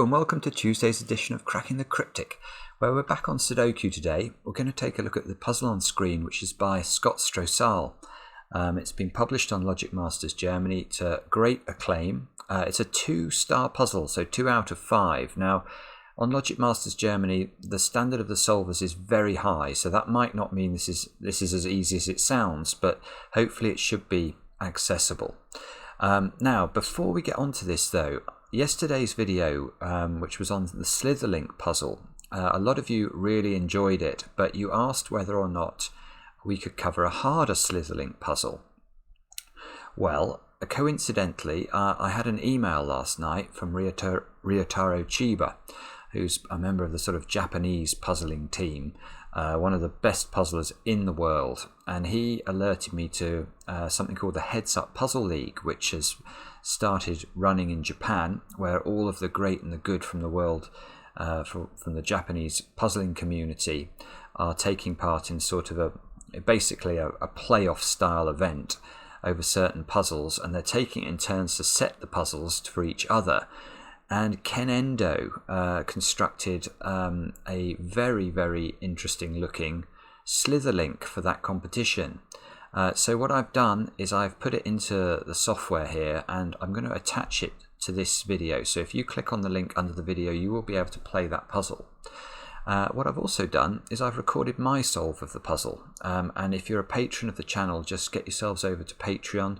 and welcome to Tuesday's edition of Cracking the Cryptic, where we're back on Sudoku today. We're going to take a look at the puzzle on screen, which is by Scott Strosahl. It's been published on Logic Masters Germany to great acclaim. It's a 2-star puzzle, so 2 out of 5. Now, on Logic Masters Germany, the standard of the solvers is very high, so that might not mean this is as easy as it sounds, but hopefully it should be accessible. Now, before we get onto this though, yesterday's video, which was on the Slitherlink puzzle, a lot of you really enjoyed it, but you asked whether or not we could cover a harder Slitherlink puzzle. Well, coincidentally, I had an email last night from Ryotaro Chiba, who's a member of the sort of Japanese puzzling team, one of the best puzzlers in the world, and he alerted me to something called the Heads Up Puzzle League, which has started running in Japan, where all of the great and the good from the world, from the Japanese puzzling community, are taking part in sort of basically a playoff style event over certain puzzles, and they're taking it in turns to set the puzzles for each other. And Ken Endo constructed a very, very interesting looking Slitherlink for that competition. So what I've done is I've put it into the software here, and I'm going to attach it to this video. So if you click on the link under the video, you will be able to play that puzzle. What I've also done is I've recorded my solve of the puzzle. And if you're a patron of the channel, just get yourselves over to Patreon.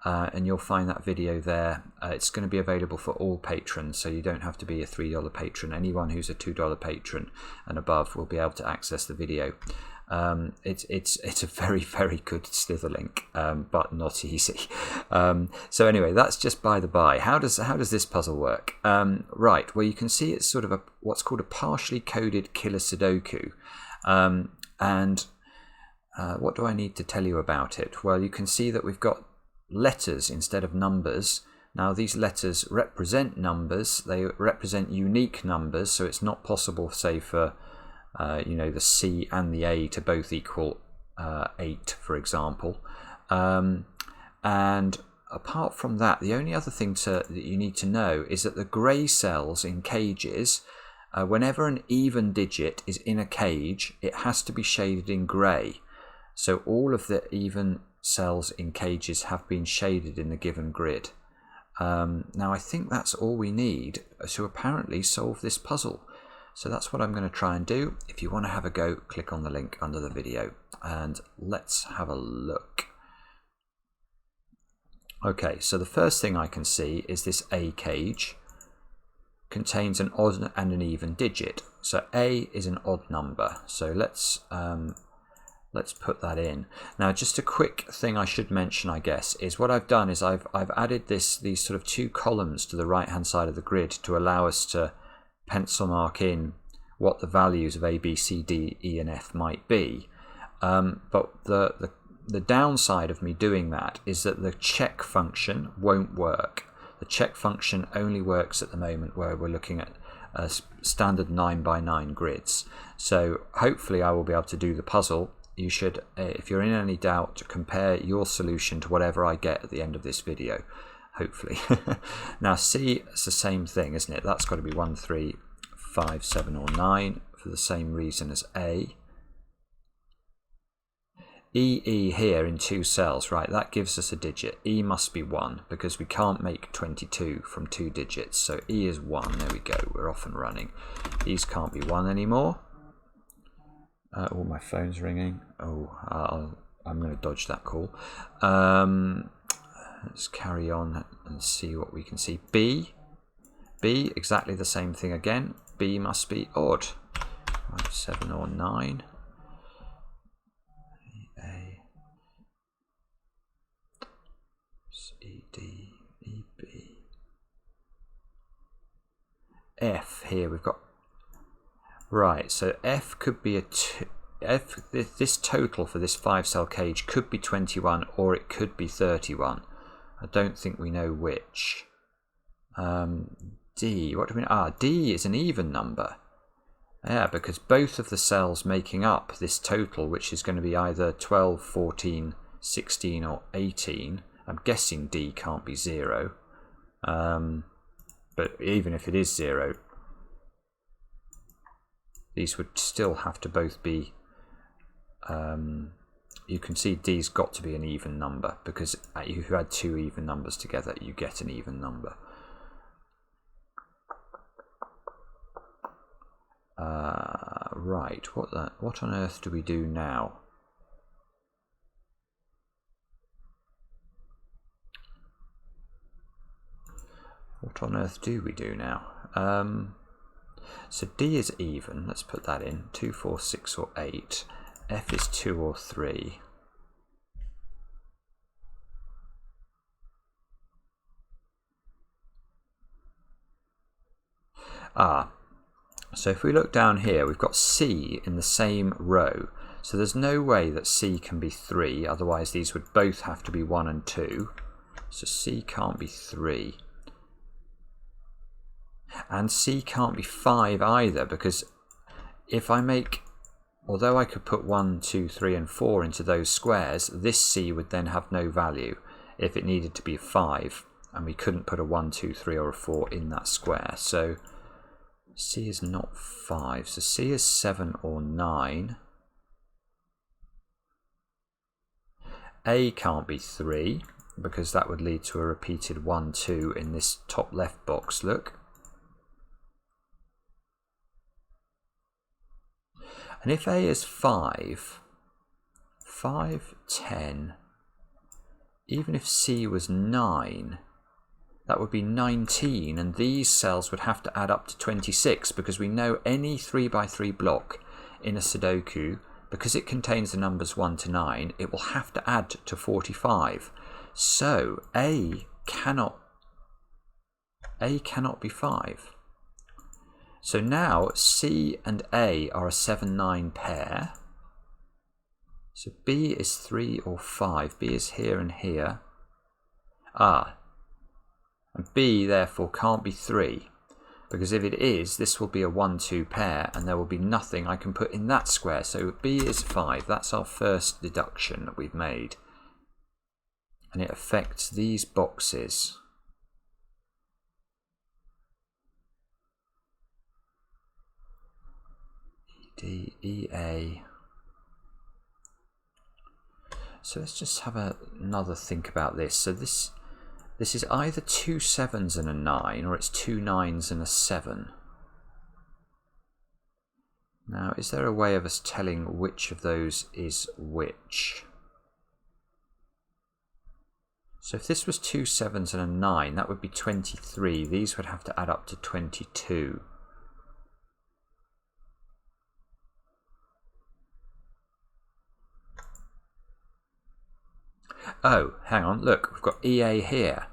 And you'll find that video there. It's going to be available for all patrons, so you don't have to be a $3 patron. Anyone who's a $2 patron and above will be able to access the video. It's a very, very good Slitherlink, but not easy. So anyway, that's just by the by. How does this puzzle work? Right, well, you can see it's sort of what's called a partially coded killer Sudoku. And what do I need to tell you about it? Well, you can see that we've got letters instead of numbers. Now these letters represent numbers, they represent unique numbers, so it's not possible, say, for the C and the A to both equal 8, for example. And apart from that, the only other thing that you need to know is that the grey cells in cages, whenever an even digit is in a cage, it has to be shaded in grey. So all of the even cells in cages have been shaded in the given grid. Now I think that's all we need to apparently solve this puzzle. So that's what I'm going to try and do. If you want to have a go, click on the link under the video and let's have a look. Okay, so the first thing I can see is this A cage contains an odd and an even digit. So A is an odd number. So let's put that in. Now, just a quick thing I should mention, I guess, is what I've done is I've added these sort of 2 columns to the right hand side of the grid to allow us to pencil mark in what the values of A, B, C, D, E and F might be. But the downside of me doing that is that the check function won't work. The check function only works at the moment where we're looking at standard 9x9 grids. So hopefully I will be able to do the puzzle. You should, if you're in any doubt, compare your solution to whatever I get at the end of this video, hopefully. Now C is the same thing, isn't it? That's got to be 1, 3, 5, 7 or 9 for the same reason as A. E here in 2 cells, right, that gives us a digit. E must be 1 because we can't make 22 from 2 digits. So E is 1, there we go, we're off and running. These can't be 1 anymore. Oh, my phone's ringing. Oh, I'm going to dodge that call. Let's carry on and see what we can see. B, exactly the same thing again. B must be odd. 5, 7 or 9. A, C, D, E, B. F here we've got. Right, so F could be this total for this 5-cell cage could be 21 or it could be 31. I don't think we know which. D, what do we know? D is an even number. Yeah, because both of the cells making up this total, which is going to be either 12, 14, 16 or 18. I'm guessing D can't be 0. But even if it is 0, these would still have to both be, you can see D's got to be an even number, because if you add 2 even numbers together, you get an even number. Right, what on earth do we do now? What on earth do we do now? So D is even, let's put that in, 2, 4, 6 or 8. F is 2 or 3. So if we look down here, we've got C in the same row. So there's no way that C can be 3, otherwise these would both have to be 1 and 2. So C can't be 3. And C can't be 5 either, because if I make, although I could put 1, 2, 3 and 4 into those squares, this C would then have no value if it needed to be 5, and we couldn't put a 1, 2, 3 or a 4 in that square. So C is not 5, so C is 7 or 9. A can't be 3, because that would lead to a repeated 1, 2 in this top left box, look. And if A is 5, 5, 10, even if C was 9, that would be 19, and these cells would have to add up to 26, because we know any 3x3 block in a Sudoku, because it contains the numbers 1 to 9, it will have to add to 45. So A cannot be 5. So now C and A are a 7-9 pair. So B is 3 or 5. B is here and here. And B therefore can't be 3. Because if it is, this will be a 1-2 pair, and there will be nothing I can put in that square. So B is 5. That's our first deduction that we've made. And it affects these boxes. D, E, A. So let's just have another think about this. So this is either 2 7s and a 9, or it's 2 9s and a 7. Now, is there a way of us telling which of those is which? So if this was 2 7s and a 9, that would be 23. These would have to add up to 22. Oh, hang on, look, we've got EA here.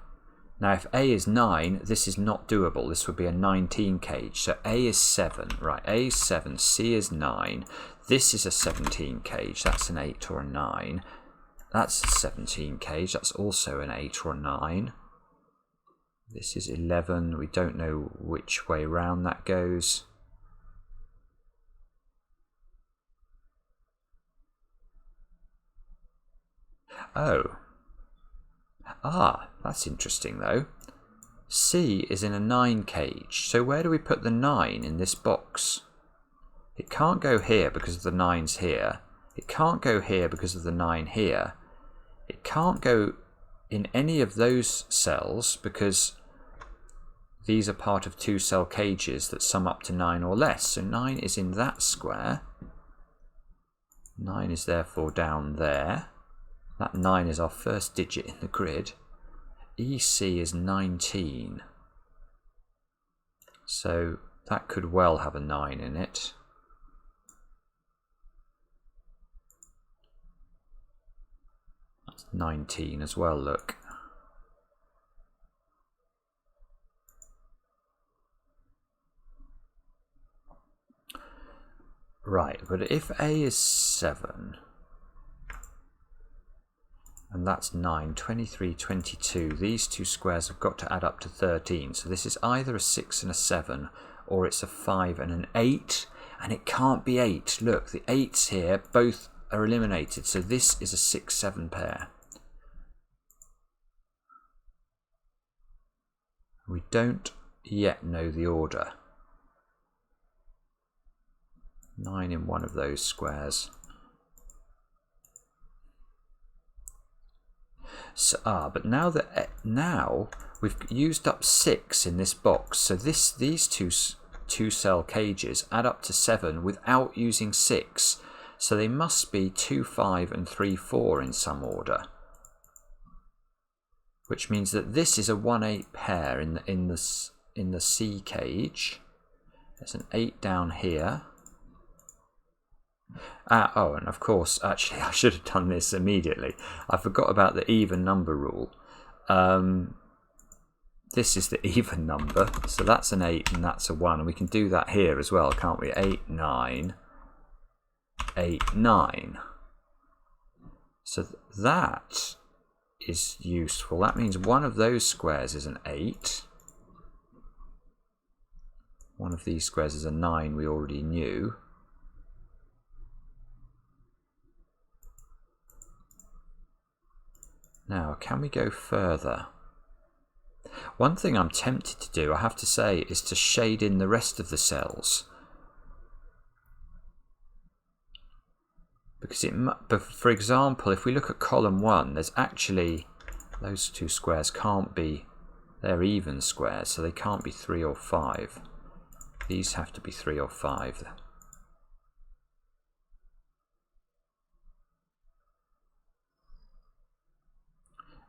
Now if A is 9, this is not doable. This would be a 19 cage. So A is 7, right, A is 7, C is 9. This is a 17 cage, that's an 8 or a 9. That's a 17 cage, that's also an 8 or a 9. This is 11, we don't know which way round that goes. Oh. That's interesting though. C is in a 9 cage, so where do we put the 9 in this box? It can't go here because of the 9's here. It can't go here because of the 9 here. It can't go in any of those cells because these are part of 2 cell cages that sum up to 9 or less. So 9 is in that square. 9 is therefore down there. That 9 is our first digit in the grid. EC is 19. So that could well have a 9 in it. That's 19 as well, look. Right, but if A is 7, and that's 9, 23, 22, these two squares have got to add up to 13. So this is either a 6 and a 7, or it's a 5 and an 8, and it can't be 8. Look, the 8s here, both are eliminated, so this is a 6-7 pair. We don't yet know the order. 9 in one of those squares. So, but now we've used up 6 in this box. So these two cell cages add up to 7 without using 6. So they must be 2, 5 and 3, 4 in some order. Which means that this is a 1, 8 pair in the C cage. There's an 8 down here. Oh, and of course, actually, I should have done this immediately. I forgot about the even number rule. This is the even number, so that's an 8 and that's a 1. And we can do that here as well, can't we? 8, 9, 8, 9. So that is useful. That means one of those squares is an 8. One of these squares is a 9, we already knew. Now, can we go further? One thing I'm tempted to do, I have to say, is to shade in the rest of the cells. Because for example, if we look at column 1, there's actually, those two squares can't be, they're even squares, so they can't be 3 or 5. These have to be 3 or 5.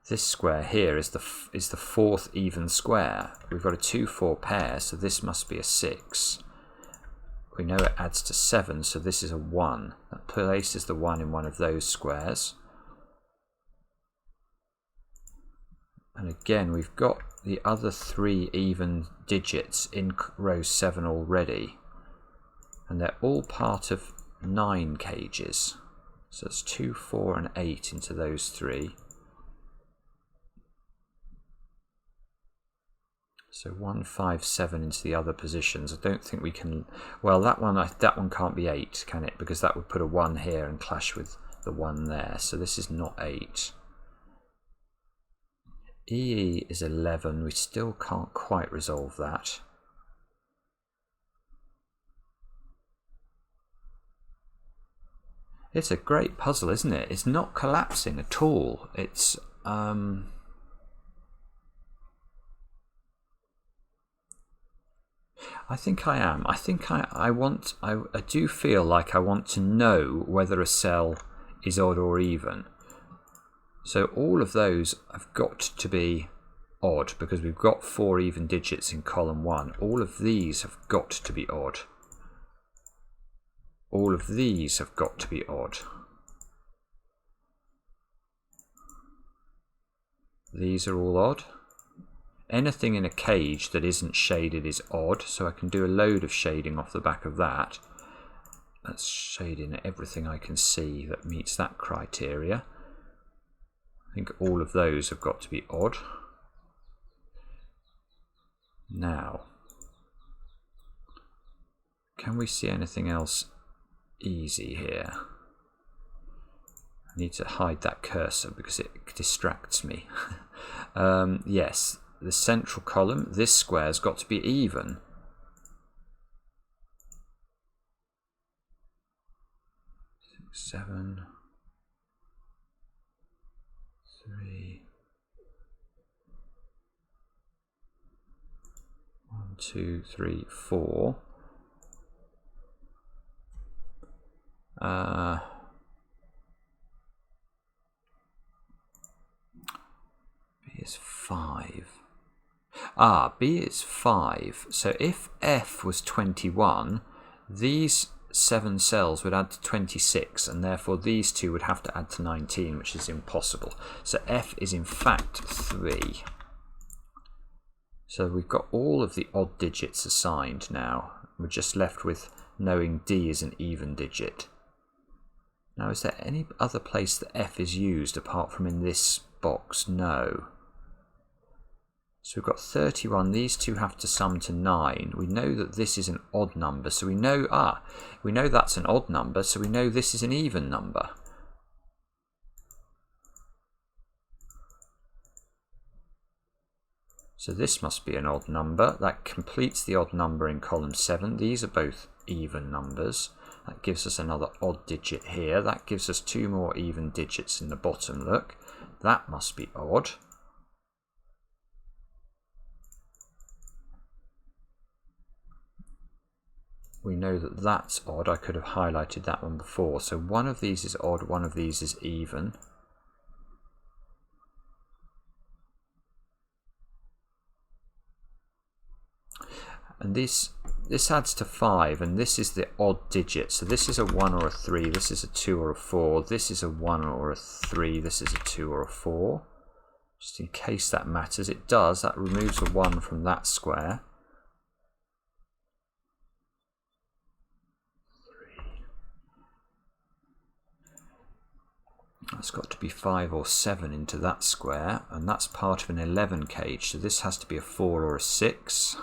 This square here is the 4th even square. We've got a 2, 4 pair, so this must be a 6. We know it adds to 7, so this is a 1. That places the 1 in one of those squares. And again, we've got the other 3 even digits in row 7 already. And they're all part of 9 cages. So it's 2, 4 and 8 into those 3. So 1, 5, 7 into the other positions. I don't think we can. Well, that one can't be 8, can it? Because that would put a 1 here and clash with the 1 there. So this is not 8. EE is 11. We still can't quite resolve that. It's a great puzzle, isn't it? It's not collapsing at all. It's I think I am. I think I do feel like I want to know whether a cell is odd or even. So all of those have got to be odd because we've got 4 even digits in column 1. All of these have got to be odd. All of these have got to be odd. These are all odd. Anything in a cage that isn't shaded is odd, so I can do a load of shading off the back of that. That's shading everything I can see that meets that criteria. I think all of those have got to be odd. Now, can we see anything else easy here? I need to hide that cursor because it distracts me. Yes. The central column, this square's got to be even. Six, 7, 3, 1, 2, 3, 4. B is 5. B is 5. So if F was 21, these 7 cells would add to 26, and therefore these 2 would have to add to 19, which is impossible. So F is in fact 3. So we've got all of the odd digits assigned now. We're just left with knowing D is an even digit. Now, is there any other place that F is used apart from in this box? No. So we've got 31, these 2 have to sum to 9. We know that this is an odd number, so we know that's an odd number, so we know this is an even number. So this must be an odd number. That completes the odd number in column 7. These are both even numbers. That gives us another odd digit here. That gives us 2 more even digits in the bottom, look. That must be odd. We know that that's odd. I could have highlighted that one before. So one of these is odd, one of these is even. And this adds to 5, and this is the odd digit. So this is a 1 or a 3, this is a 2 or a 4, this is a 1 or a 3, this is a 2 or a 4. Just in case that matters, it does. That removes a 1 from that square. 3. That's got to be 5 or 7 into that square, and that's part of an 11 cage. So this has to be a 4 or a 6.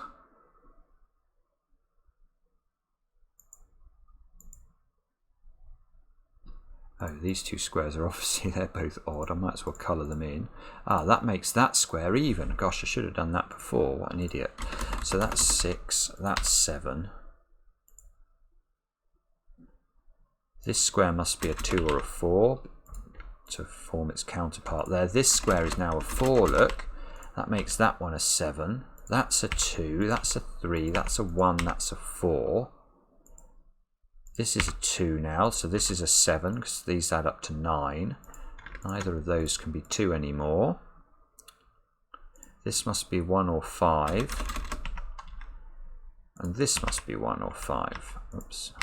Oh, these 2 squares are obviously, they're both odd. I might as well colour them in. Ah, that makes that square even. Gosh, I should have done that before. What an idiot. So that's 6, that's 7. This square must be a 2 or a 4 to form its counterpart there. This square is now a 4, look. That makes that one a 7. That's a 2, that's a 3, that's a 1, that's a 4. This is a 2 now, so this is a 7 because these add up to 9. Neither of those can be 2 anymore. This must be 1 or 5. And this must be 1 or 5. Oops.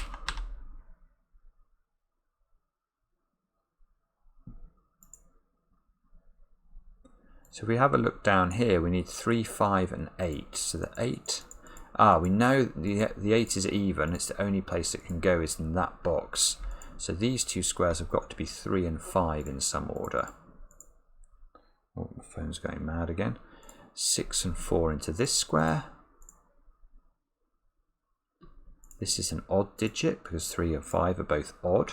So if we have a look down here, we need 3, 5 and 8. So the 8... Ah, we know the 8 is even. It's the only place it can go is in that box. So these 2 squares have got to be 3 and 5 in some order. Oh, the phone's going mad again. 6 and 4 into this square. This is an odd digit because 3 and 5 are both odd.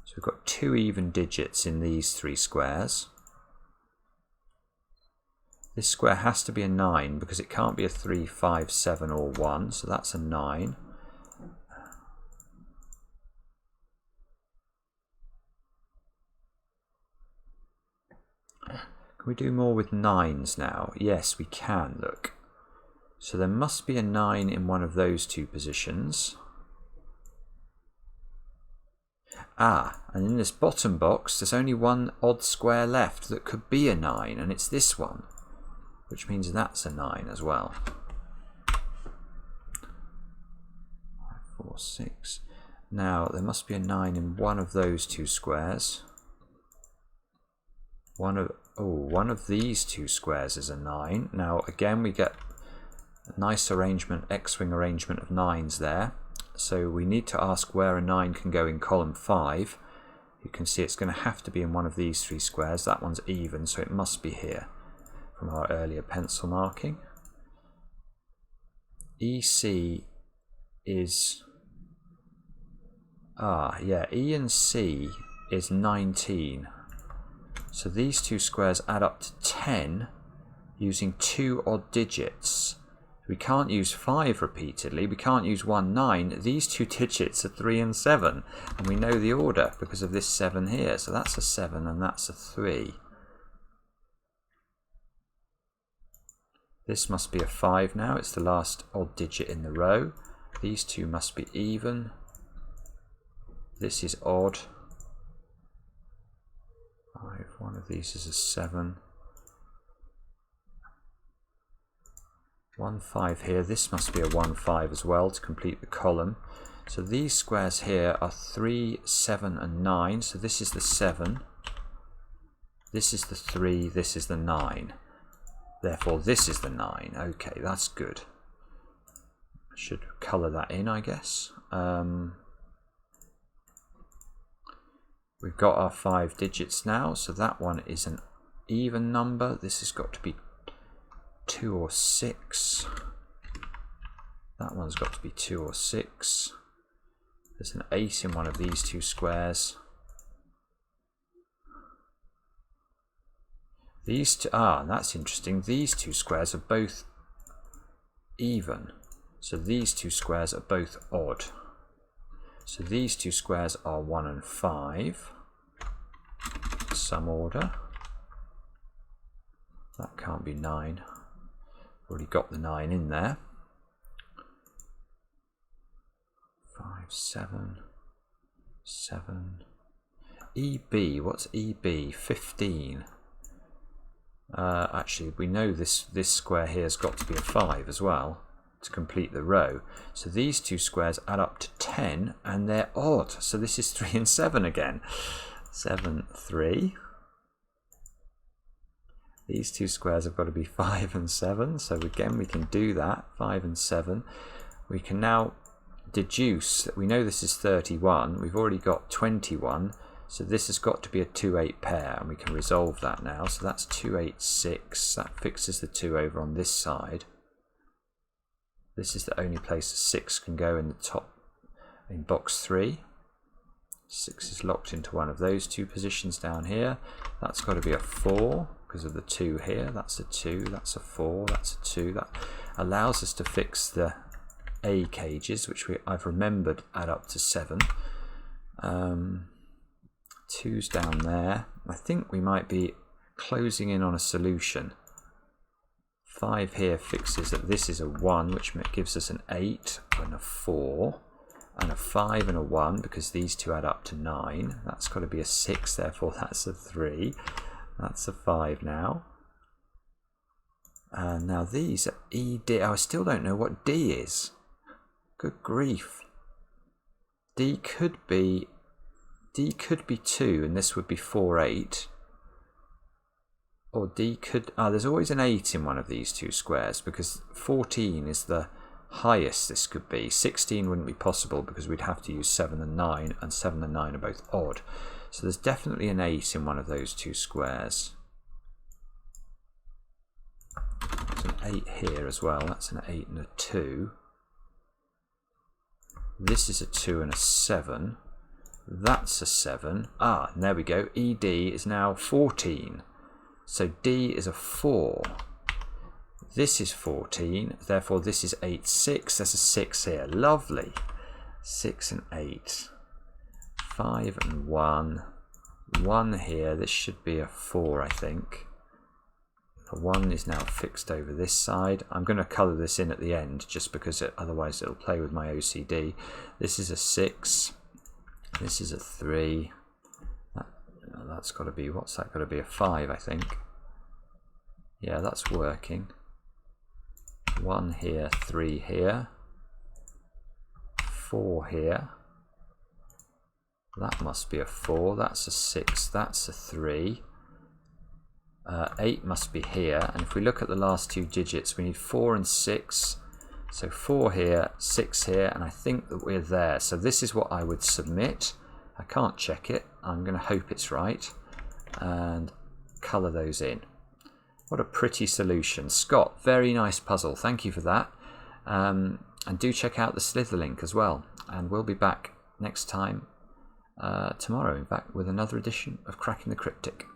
So we've got 2 even digits in these 3 squares. This square has to be a 9 because it can't be a 3, 5, 7 or 1, so that's a 9. Can we do more with 9s now? Yes, we can, look. So there must be a 9 in one of those 2 positions. Ah, and in this bottom box there's only one odd square left that could be a 9, and it's this one. Which means that's a 9 as well. 5, 4, 6. Now there must be a 9 in one of those 2 squares. One of these 2 squares is a 9. Now again we get a nice arrangement, X-wing arrangement of 9s there. So we need to ask where a 9 can go in column 5. You can see it's going to have to be in one of these 3 squares. That one's even, so it must be here. From our earlier pencil marking. EC is E and C is 19. So these 2 squares add up to 10 using 2 odd digits. We can't use 5 repeatedly, we can't use 1, 9. These 2 digits are 3 and 7, and we know the order because of this 7 here. So that's a 7 and that's a 3. This must be a 5 now, it's the last odd digit in the row. These 2 must be even. This is odd. 5, one of these is a 7. 1, 5 here, this must be a 1, 5 as well to complete the column. So these squares here are 3, 7 and 9, so this is the 7. This is the 3, this is the 9. Therefore, this is the 9. Okay, that's good. I should colour that in, I guess. We've got our 5 digits now, so that one is an even number. This has got to be 2 or 6. That one's got to be 2 or 6. There's an 8 in one of these 2 squares. These two, that's interesting. These two squares are both even. So these two squares are both odd. So these two squares are 1 and 5. Some order. That can't be 9. Already got the 9 in there. 5, 7, 7. EB, what's EB? 15. Actually, we know this square here has got to be a 5 as well to complete the row. So these two squares add up to 10 and they're odd. So this is 3 and 7 again. 7, 3. These two squares have got to be 5 and 7. So again, we can do that. 5 and 7. We can now deduce that we know this is 31. We've already got 21. So this has got to be a 2-8 pair, and we can resolve that now. So that's 2, 8, 6. That fixes the 2 over on this side. This is the only place a 6 can go in the top, in box 3. 6 is locked into one of those two positions down here. That's got to be a 4 because of the 2 here. That's a 2, that's a 4, that's a 2. That allows us to fix the A cages, which I've remembered add up to 7. 2's down there. I think we might be closing in on a solution. 5 here fixes that this is a 1, which gives us an 8 and a 4 and a 5 and a 1 because these two add up to 9. That's got to be a 6, therefore that's a 3. That's a 5 now. And now these are ED. I still don't know what D is. Good grief. D could be 2 and this would be 4, 8. Or D could... there's always an 8 in one of these two squares because 14 is the highest this could be. 16 wouldn't be possible because we'd have to use 7 and 9, and 7 and 9 are both odd. So there's definitely an 8 in one of those two squares. There's an 8 here as well. That's an 8 and a 2. This is a 2 and a 7. That's a 7. And there we go. ED is now 14. So D is a 4. This is 14. Therefore, this is 8, 6. There's a 6 here. Lovely. 6 and 8. 5 and 1. 1 here. This should be a 4, I think. The 1 is now fixed over this side. I'm going to colour this in at the end just because otherwise it'll play with my OCD. This is a 6. This is a 3. That's got to be, what's that got to be? A 5, I think. Yeah, that's working. 1 here, 3 here. 4 here. That must be a 4. That's a 6. That's a 3. 8 must be here. And if we look at the last two digits, we need 4 and 6. So 4 here, 6 here, and I think that we're there. So this is what I would submit. I can't check it. I'm going to hope it's right. And colour those in. What a pretty solution. Scott, very nice puzzle. Thank you for that. And do check out the Slitherlink as well. And we'll be back next time, tomorrow, in fact, with another edition of Cracking the Cryptic.